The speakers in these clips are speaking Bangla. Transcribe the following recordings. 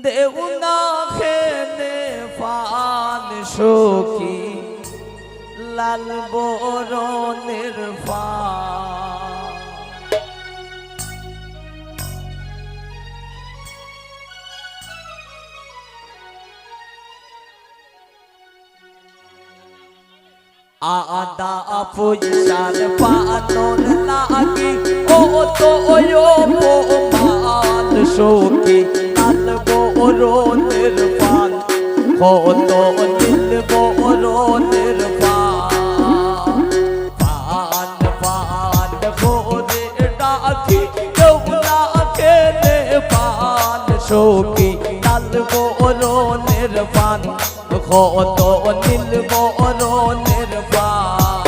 দেউনা খেলে পান সখী লাল বরণের পান আদা পয়সার পানর লাগি ও তো মান সখী লাল বরণের পান কত দিল বরণের পান পান পান করে ডাকি দেউলা খেলে পান সখী লাল বরণের পান কত দিল বরণের পান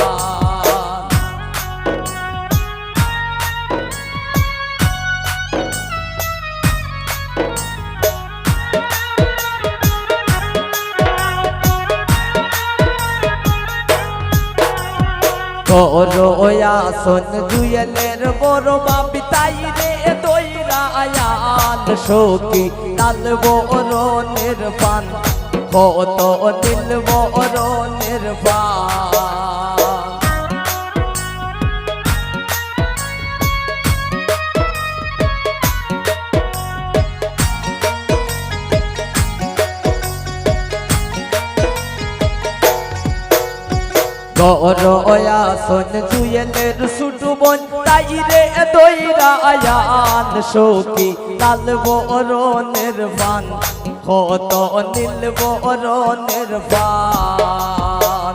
আসন দুয়েলের বড় বাপি তাই রে দইরা আয়ান সখী লাল বরণের পান কত দিল বরণের পান আসন জুয়েলের সুটু বোন তাই রে দইরা আয়ান সখী লাল বরণের পান কত নীল বরণের পান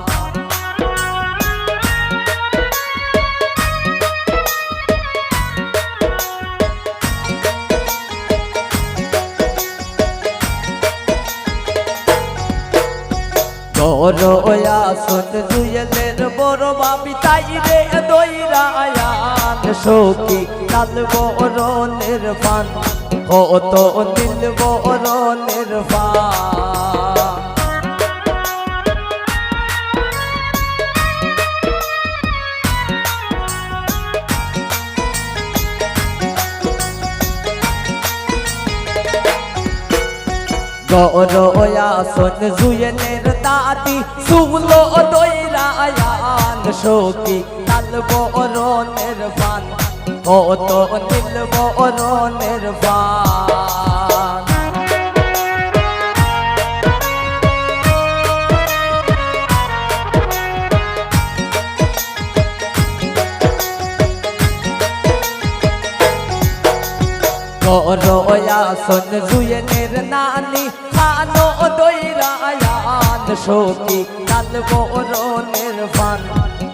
আসন জুয়েলের বড় বাপি তাই রে দইরা আয়ান সখী লাল বরণের পান কত দিল বরণের পান আসন জুয়েলের দাদি সুলো দইরা আয়ান সখী লাল বরণের পান কত দিল বরণের পান আসন জুয়েলের নানি খানো দইরা আয়ান সখী লাল বরণের পান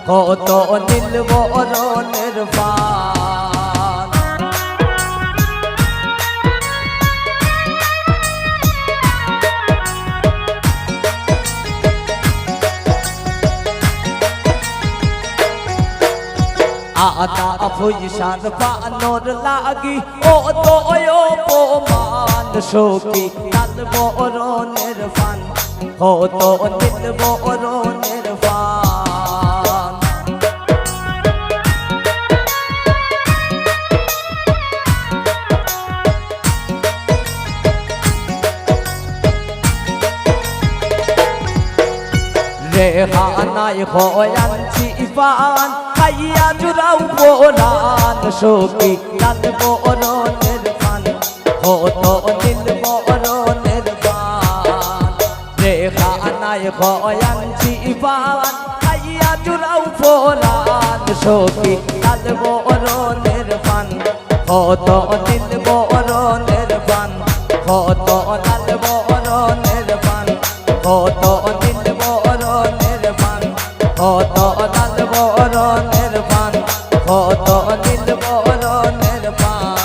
কত দিল বরণের পান আদা পয়সার পানর লাগি ও তো মান সখী লাল বরণের পান কত দিল বরণের পান রেহানায় হয়ানছি পান খাইয়া জুড়াও বরান সখী লাল বরণের পান কত দিল বরণের পান রেহানায় হয়ানছি পান খাইয়া জুড়াও বরান সখী লাল বরণের পান কত দিল বরণের পান কত লাল বরণের পান কত দিল বরণের পান কত লাল বরণের পান কত দিল বরণের পান